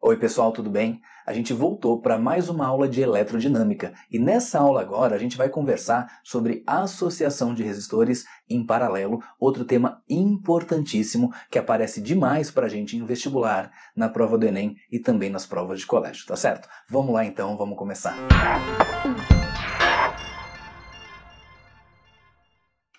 Oi pessoal, tudo bem? A gente voltou para mais uma aula de eletrodinâmica e nessa aula agora a gente vai conversar sobre associação de resistores em paralelo, outro tema importantíssimo que aparece demais para a gente em vestibular, na prova do Enem e também nas provas de colégio, tá certo? Vamos lá então, vamos começar.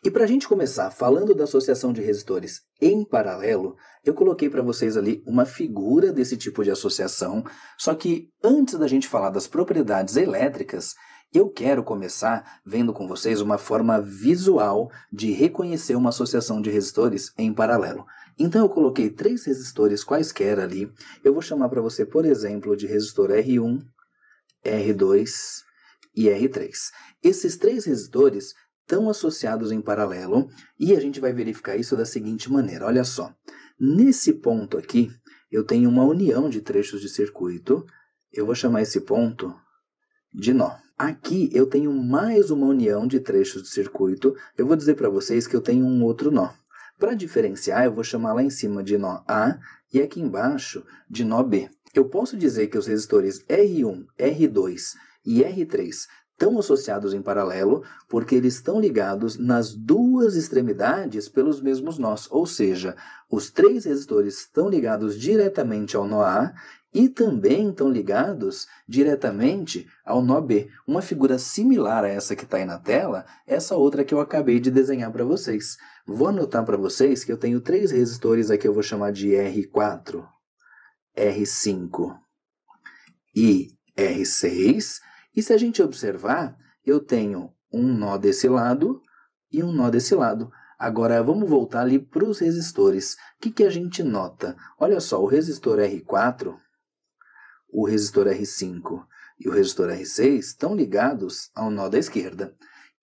E para a gente começar falando da associação de resistores em paralelo, eu coloquei para vocês ali uma figura desse tipo de associação, só que antes da gente falar das propriedades elétricas, eu quero começar vendo com vocês uma forma visual de reconhecer uma associação de resistores em paralelo. Então eu coloquei 3 resistores quaisquer ali, eu vou chamar para você, por exemplo, de resistor R1, R2 e R3. Esses 3 resistores estão associados em paralelo e a gente vai verificar isso da seguinte maneira. Olha só, nesse ponto aqui eu tenho uma união de trechos de circuito, eu vou chamar esse ponto de nó. Aqui eu tenho mais uma união de trechos de circuito, eu vou dizer para vocês que eu tenho um outro nó. Para diferenciar eu vou chamar lá em cima de nó A e aqui embaixo de nó B. Eu posso dizer que os resistores R1, R2 e R3 estão associados em paralelo porque eles estão ligados nas duas extremidades pelos mesmos nós, ou seja, os 3 resistores estão ligados diretamente ao nó A e também estão ligados diretamente ao nó B. Uma figura similar a essa que está aí na tela, essa outra que eu acabei de desenhar para vocês. Vou anotar para vocês que eu tenho 3 resistores aqui, eu vou chamar de R4, R5 e R6. E se a gente observar, eu tenho um nó desse lado e um nó desse lado. Agora, vamos voltar ali para os resistores. O que a gente nota? Olha só, o resistor R4, o resistor R5 e o resistor R6 estão ligados ao nó da esquerda.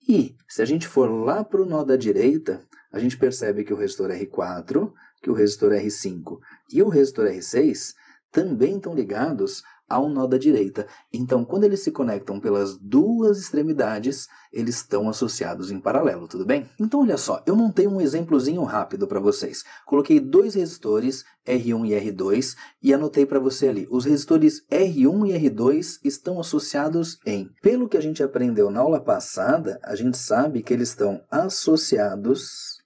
E, se a gente for lá para o nó da direita, a gente percebe que o resistor R4, que o resistor R5 e o resistor R6 também estão ligados ao nó da direita. Então, quando eles se conectam pelas duas extremidades, eles estão associados em paralelo, tudo bem? Então, olha só, eu montei um exemplozinho rápido para vocês. Coloquei 2 resistores, R1 e R2, e anotei para você ali. Os resistores R1 e R2 estão associados em. Pelo que a gente aprendeu na aula passada, a gente sabe que eles estão associados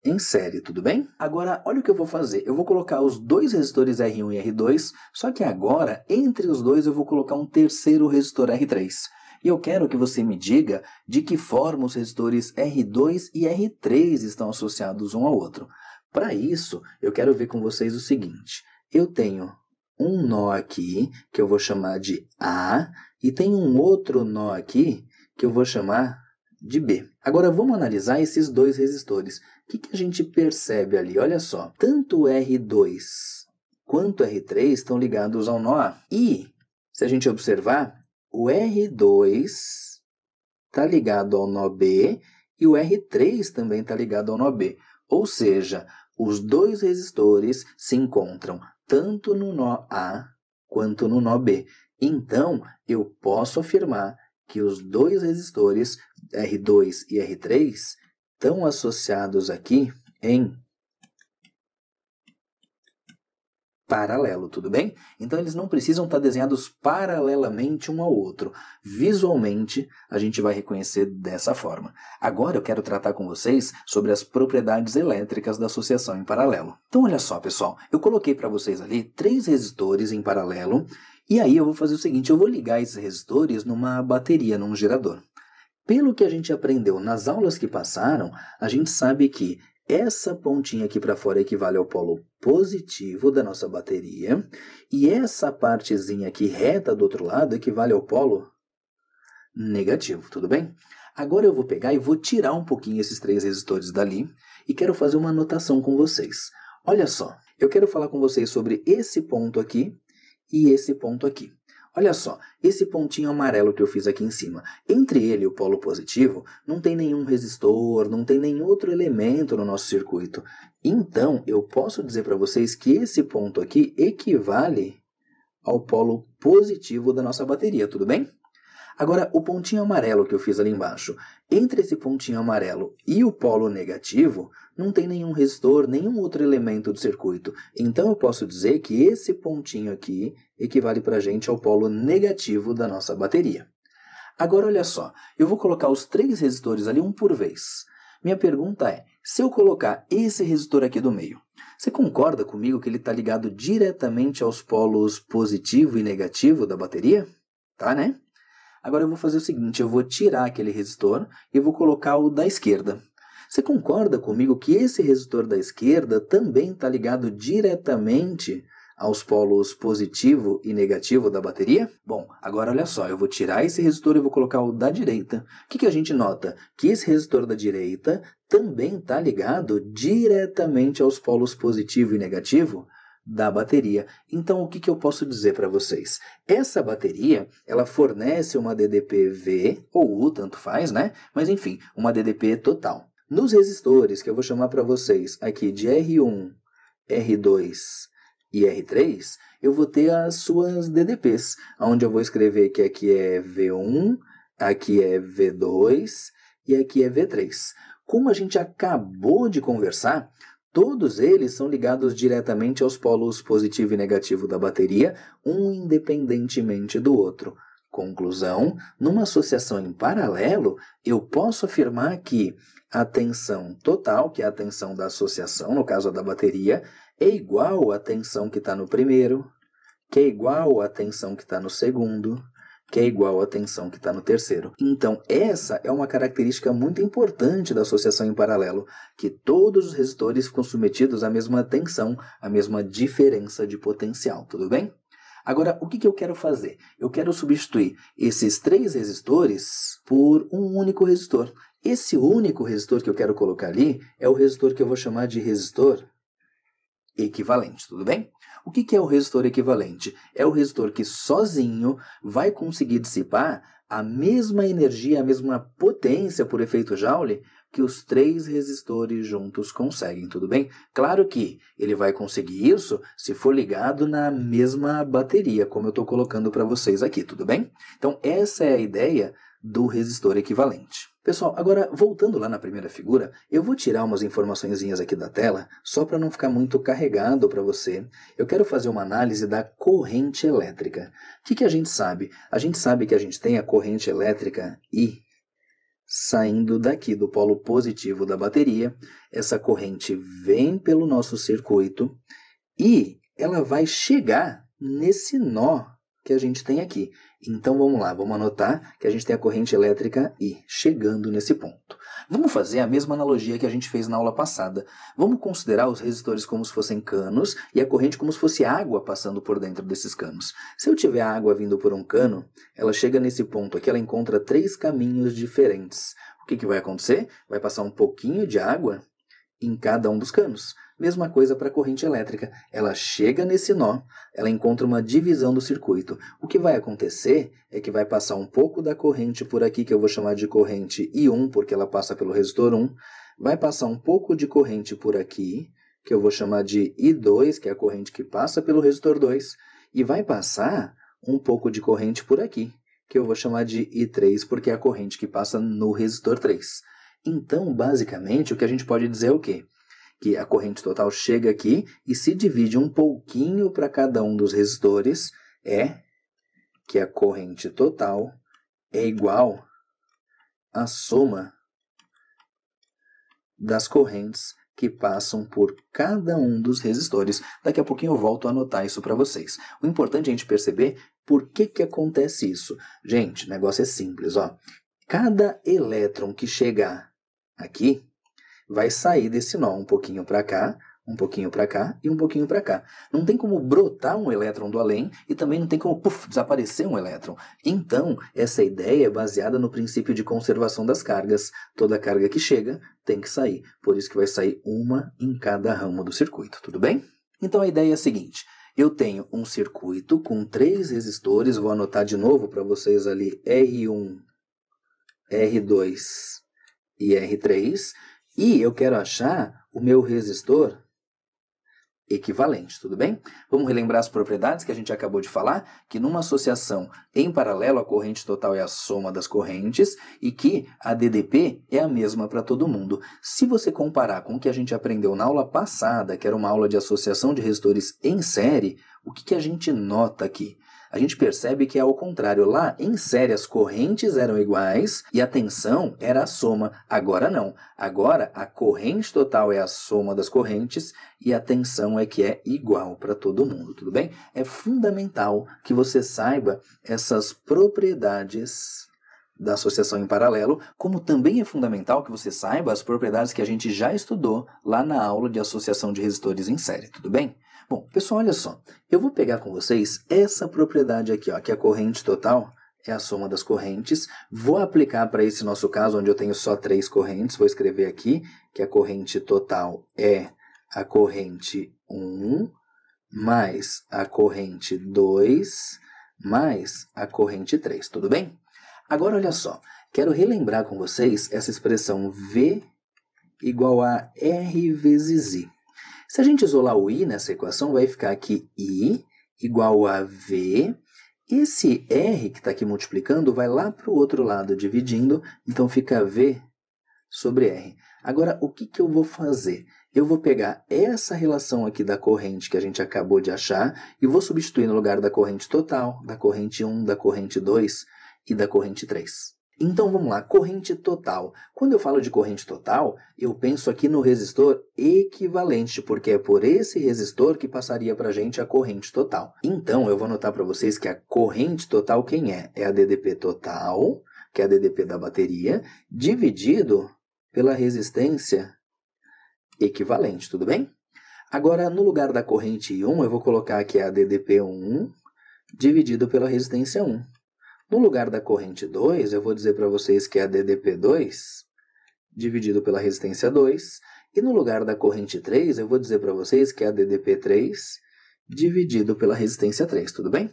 em série, tudo bem? Agora, olha o que eu vou fazer. Eu vou colocar os 2 resistores R1 e R2, só que agora, entre os dois, eu vou colocar um terceiro resistor R3. E eu quero que você me diga de que forma os resistores R2 e R3 estão associados um ao outro. Para isso, eu quero ver com vocês o seguinte. Eu tenho um nó aqui, que eu vou chamar de A, e tem um outro nó aqui, que eu vou chamar de B. Agora vamos analisar esses 2 resistores. O que a gente percebe ali? Olha só, tanto o R2 quanto o R3 estão ligados ao nó A. E, se a gente observar, o R2 está ligado ao nó B e o R3 também está ligado ao nó B. Ou seja, os 2 resistores se encontram tanto no nó A quanto no nó B. Então, eu posso afirmar que os 2 resistores, R2 e R3, estão associados aqui em paralelo, tudo bem? Então, eles não precisam estar desenhados paralelamente um ao outro. Visualmente, a gente vai reconhecer dessa forma. Agora, eu quero tratar com vocês sobre as propriedades elétricas da associação em paralelo. Então, olha só, pessoal. Eu coloquei para vocês ali 3 resistores em paralelo. E aí, eu vou fazer o seguinte. Eu vou ligar esses resistores numa bateria, num gerador. Pelo que a gente aprendeu nas aulas que passaram, a gente sabe que essa pontinha aqui para fora equivale ao polo positivo da nossa bateria e essa partezinha aqui reta do outro lado equivale ao polo negativo, tudo bem? Agora eu vou pegar e vou tirar um pouquinho esses 3 resistores dali e quero fazer uma anotação com vocês. Olha só, eu quero falar com vocês sobre esse ponto aqui e esse ponto aqui. Olha só, esse pontinho amarelo que eu fiz aqui em cima, entre ele e o polo positivo, não tem nenhum resistor, não tem nenhum outro elemento no nosso circuito. Então, eu posso dizer para vocês que esse ponto aqui equivale ao polo positivo da nossa bateria, tudo bem? Agora, o pontinho amarelo que eu fiz ali embaixo, entre esse pontinho amarelo e o polo negativo, não tem nenhum resistor, nenhum outro elemento do circuito. Então, eu posso dizer que esse pontinho aqui equivale para a gente ao polo negativo da nossa bateria. Agora, olha só, eu vou colocar os 3 resistores ali um por vez. Minha pergunta é, se eu colocar esse resistor aqui do meio, você concorda comigo que ele está ligado diretamente aos polos positivo e negativo da bateria? Tá, né? Agora eu vou fazer o seguinte, eu vou tirar aquele resistor e vou colocar o da esquerda. Você concorda comigo que esse resistor da esquerda também está ligado diretamente aos polos positivo e negativo da bateria? Bom, agora olha só, eu vou tirar esse resistor e vou colocar o da direita. O que a gente nota? Que esse resistor da direita também está ligado diretamente aos polos positivo e negativo da bateria. Então, o que eu posso dizer para vocês? Essa bateria, ela fornece uma DDP V ou U, tanto faz, né? Mas enfim, uma DDP total. Nos resistores, que eu vou chamar para vocês aqui de R1, R2 e R3, eu vou ter as suas DDPs, onde eu vou escrever que aqui é V1, aqui é V2 e aqui é V3. Como a gente acabou de conversar, todos eles são ligados diretamente aos polos positivo e negativo da bateria, um independentemente do outro. Conclusão, numa associação em paralelo, eu posso afirmar que a tensão total, que é a tensão da associação, no caso a da bateria, é igual à tensão que está no primeiro, que é igual à tensão que está no segundo, que é igual à tensão que está no terceiro. Então, essa é uma característica muito importante da associação em paralelo, que todos os resistores ficam submetidos à mesma tensão, à mesma diferença de potencial, tudo bem? Agora, o que eu quero fazer? Eu quero substituir esses 3 resistores por um único resistor. Esse único resistor que eu quero colocar ali é o resistor que eu vou chamar de resistor equivalente, tudo bem? O que é o resistor equivalente? É o resistor que sozinho vai conseguir dissipar a mesma energia, a mesma potência por efeito Joule que os 3 resistores juntos conseguem, tudo bem? Claro que ele vai conseguir isso se for ligado na mesma bateria, como eu estou colocando para vocês aqui, tudo bem? Então, essa é a ideia do resistor equivalente. Pessoal, agora voltando lá na primeira figura, eu vou tirar umas informaçõezinhas aqui da tela, só para não ficar muito carregado para você. Eu quero fazer uma análise da corrente elétrica. O que a gente sabe? A gente sabe que a gente tem a corrente elétrica I saindo daqui do polo positivo da bateria. Essa corrente vem pelo nosso circuito e ela vai chegar nesse nó que a gente tem aqui. Então vamos lá, vamos anotar que a gente tem a corrente elétrica I chegando nesse ponto. Vamos fazer a mesma analogia que a gente fez na aula passada. Vamos considerar os resistores como se fossem canos e a corrente como se fosse água passando por dentro desses canos. Se eu tiver água vindo por um cano, ela chega nesse ponto aqui, ela encontra 3 caminhos diferentes. O que vai acontecer? Vai passar um pouquinho de água em cada um dos canos. Mesma coisa para a corrente elétrica. Ela chega nesse nó, ela encontra uma divisão do circuito. O que vai acontecer é que vai passar um pouco da corrente por aqui, que eu vou chamar de corrente I1, porque ela passa pelo resistor 1. Vai passar um pouco de corrente por aqui, que eu vou chamar de I2, que é a corrente que passa pelo resistor 2. E vai passar um pouco de corrente por aqui, que eu vou chamar de I3, porque é a corrente que passa no resistor 3. Então, basicamente, o que a gente pode dizer é o quê? Que a corrente total chega aqui e se divide um pouquinho para cada um dos resistores, é que a corrente total é igual à soma das correntes que passam por cada um dos resistores. Daqui a pouquinho eu volto a anotar isso para vocês. O importante é a gente perceber por que acontece isso. Gente, o negócio é simples, ó. Cada elétron que chegar aqui vai sair desse nó um pouquinho para cá, um pouquinho para cá e um pouquinho para cá. Não tem como brotar um elétron do além e também não tem como desaparecer um elétron. Então, essa ideia é baseada no princípio de conservação das cargas. Toda carga que chega tem que sair. Por isso que vai sair uma em cada ramo do circuito, tudo bem? Então, a ideia é a seguinte. Eu tenho um circuito com 3 resistores, vou anotar de novo para vocês ali R1, R2 e R3, e eu quero achar o meu resistor equivalente, tudo bem? Vamos relembrar as propriedades que a gente acabou de falar, que numa associação em paralelo a corrente total é a soma das correntes e que a DDP é a mesma para todo mundo. Se você comparar com o que a gente aprendeu na aula passada, que era uma aula de associação de resistores em série, o que a gente nota aqui? A gente percebe que é ao contrário. Lá, em série, as correntes eram iguais e a tensão era a soma. Agora não. Agora, a corrente total é a soma das correntes e a tensão é que é igual para todo mundo, tudo bem? É fundamental que você saiba essas propriedades da associação em paralelo, como também é fundamental que você saiba as propriedades que a gente já estudou lá na aula de associação de resistores em série, tudo bem? Bom, pessoal, olha só, eu vou pegar com vocês essa propriedade aqui, ó, que a corrente total é a soma das correntes. Vou aplicar para esse nosso caso, onde eu tenho só 3 correntes, vou escrever aqui que a corrente total é a corrente 1 mais a corrente 2 mais a corrente 3, tudo bem? Agora, olha só, quero relembrar com vocês essa expressão V igual a R vezes I. Se a gente isolar o I nessa equação, vai ficar aqui I igual a V. Esse R que está aqui multiplicando vai lá para o outro lado dividindo, então fica V sobre R. Agora, o que eu vou fazer? Eu vou pegar essa relação aqui da corrente que a gente acabou de achar e vou substituir no lugar da corrente total, da corrente 1, da corrente 2 e da corrente 3. Então vamos lá, corrente total. Quando eu falo de corrente total, eu penso aqui no resistor equivalente, porque é por esse resistor que passaria para a gente a corrente total. Então eu vou anotar para vocês que a corrente total quem é? É a DDP total, que é a DDP da bateria, dividido pela resistência equivalente, tudo bem? Agora, no lugar da corrente 1, eu vou colocar aqui a DDP1 dividido pela resistência 1. No lugar da corrente 2, eu vou dizer para vocês que é a DDP2 dividido pela resistência 2. E no lugar da corrente 3, eu vou dizer para vocês que é a DDP3 dividido pela resistência 3, tudo bem?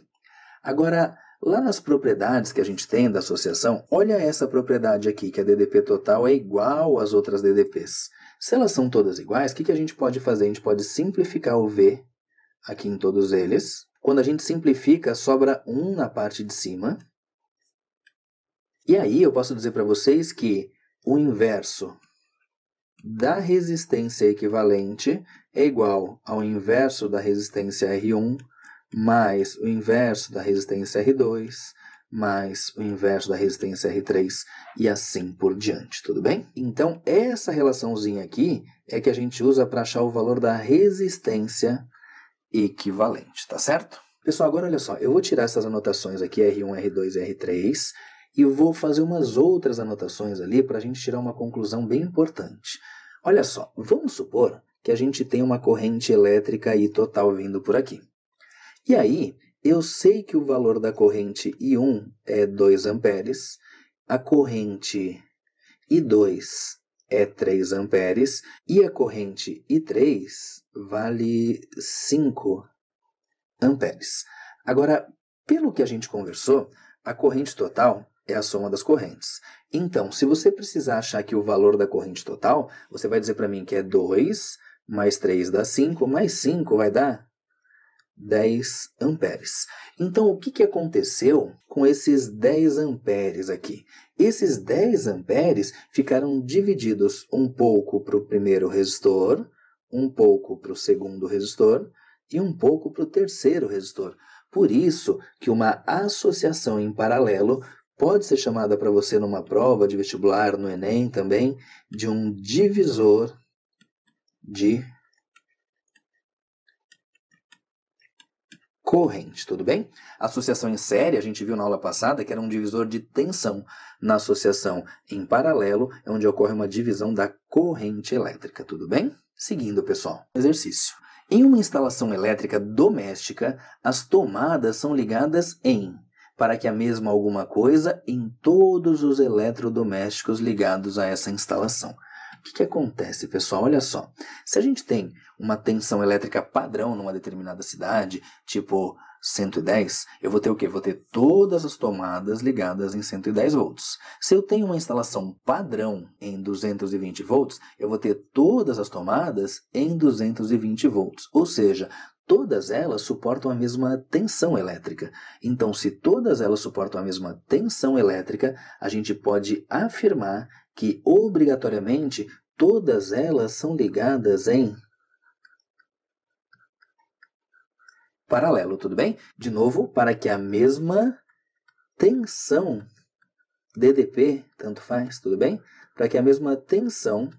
Agora, lá nas propriedades que a gente tem da associação, olha essa propriedade aqui, que a DDP total é igual às outras DDPs. Se elas são todas iguais, o que a gente pode fazer? A gente pode simplificar o V aqui em todos eles. Quando a gente simplifica, sobra 1 na parte de cima. E aí eu posso dizer para vocês que o inverso da resistência equivalente é igual ao inverso da resistência R1 mais o inverso da resistência R2 mais o inverso da resistência R3 e assim por diante, tudo bem? Então, essa relaçãozinha aqui é que a gente usa para achar o valor da resistência equivalente, tá certo? Pessoal, agora olha só, eu vou tirar essas anotações aqui, R1, R2 e R3, e vou fazer umas outras anotações ali para a gente tirar uma conclusão bem importante. Olha só, vamos supor que a gente tem uma corrente elétrica I total vindo por aqui. E aí, eu sei que o valor da corrente I1 é 2 amperes, a corrente I2 é 3 amperes e a corrente I3 vale 5 amperes. Agora, pelo que a gente conversou, a corrente total é a soma das correntes. Então, se você precisar achar aqui o valor da corrente total, você vai dizer para mim que é 2 mais 3 dá 5, mais 5 vai dar 10 amperes. Então, o que aconteceu com esses 10 amperes aqui? Esses 10 amperes ficaram divididos um pouco para o primeiro resistor, um pouco para o segundo resistor e um pouco para o terceiro resistor. Por isso que uma associação em paralelo pode ser chamada para você numa prova de vestibular, no Enem também, de um divisor de corrente, tudo bem? A associação em série, a gente viu na aula passada que era um divisor de tensão. Na associação em paralelo, é onde ocorre uma divisão da corrente elétrica, tudo bem? Seguindo, pessoal, exercício. Em uma instalação elétrica doméstica, as tomadas são ligadas para que a mesma alguma coisa em todos os eletrodomésticos ligados a essa instalação. O que acontece, pessoal? Olha só. Se a gente tem uma tensão elétrica padrão numa determinada cidade, tipo 110, eu vou ter o quê? Vou ter todas as tomadas ligadas em 110 volts. Se eu tenho uma instalação padrão em 220 volts, eu vou ter todas as tomadas em 220 volts. Ou seja, todas elas suportam a mesma tensão elétrica. Então, se todas elas suportam a mesma tensão elétrica, a gente pode afirmar que, obrigatoriamente, todas elas são ligadas em paralelo, tudo bem? De novo, para que a mesma tensão, DDP, tanto faz, tudo bem? Para que a mesma tensão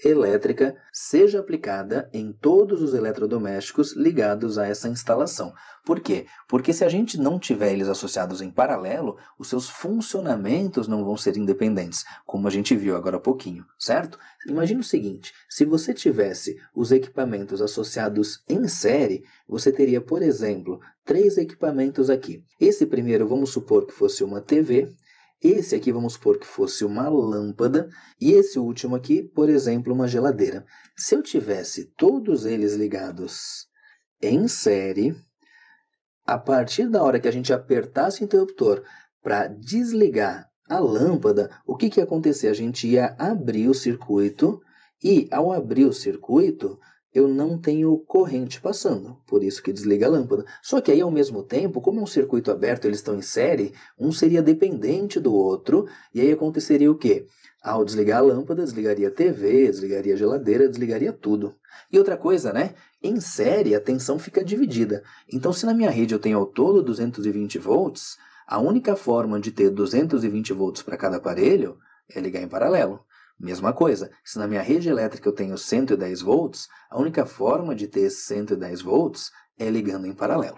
elétrica seja aplicada em todos os eletrodomésticos ligados a essa instalação. Por quê? Porque se a gente não tiver eles associados em paralelo, os seus funcionamentos não vão ser independentes, como a gente viu agora há pouquinho, certo? Imagine o seguinte, se você tivesse os equipamentos associados em série, você teria, por exemplo, 3 equipamentos aqui. Esse primeiro, vamos supor que fosse uma TV, esse aqui vamos supor que fosse uma lâmpada e esse último aqui, por exemplo, uma geladeira. Se eu tivesse todos eles ligados em série, a partir da hora que a gente apertasse o interruptor para desligar a lâmpada, o que ia acontecer? A gente ia abrir o circuito e, ao abrir o circuito, eu não tenho corrente passando, por isso que desliga a lâmpada. Só que aí, ao mesmo tempo, como é um circuito aberto, eles estão em série, um seria dependente do outro, e aí aconteceria o quê? Ao desligar a lâmpada, desligaria a TV, desligaria a geladeira, desligaria tudo. E outra coisa, né? Em série, a tensão fica dividida. Então, se na minha rede eu tenho ao todo 220 volts, a única forma de ter 220 volts para cada aparelho é ligar em paralelo. Mesma coisa, se na minha rede elétrica eu tenho 110 volts, a única forma de ter 110 volts é ligando em paralelo.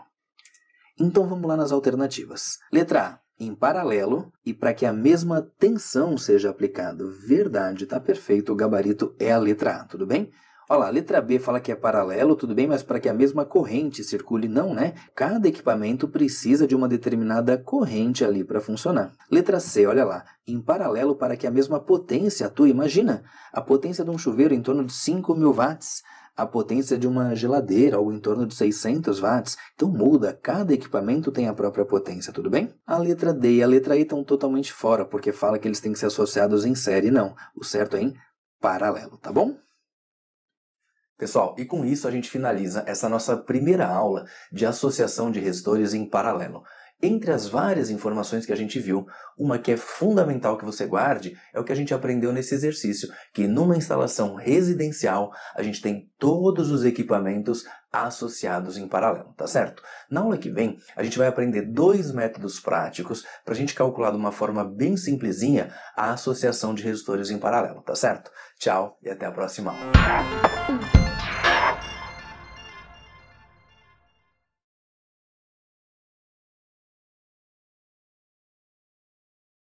Então vamos lá nas alternativas. Letra A, em paralelo, e para que a mesma tensão seja aplicada. Verdade, tá perfeito, o gabarito é a letra A, tudo bem? Olha lá, a letra B fala que é paralelo, tudo bem, mas para que a mesma corrente circule, não, né? Cada equipamento precisa de uma determinada corrente ali para funcionar. Letra C, olha lá, em paralelo para que a mesma potência atue. Imagina, a potência de um chuveiro em torno de 5.000 watts, a potência de uma geladeira algo em torno de 600 watts. Então muda, cada equipamento tem a própria potência, tudo bem? A letra D e a letra E estão totalmente fora, porque fala que eles têm que ser associados em série, não. O certo é em paralelo, tá bom? Pessoal, e com isso a gente finaliza essa nossa primeira aula de associação de resistores em paralelo. Entre as várias informações que a gente viu, uma que é fundamental que você guarde é o que a gente aprendeu nesse exercício, que numa instalação residencial a gente tem todos os equipamentos associados em paralelo, tá certo? Na aula que vem a gente vai aprender 2 métodos práticos para a gente calcular de uma forma bem simplesinha a associação de resistores em paralelo, tá certo? Tchau e até a próxima aula.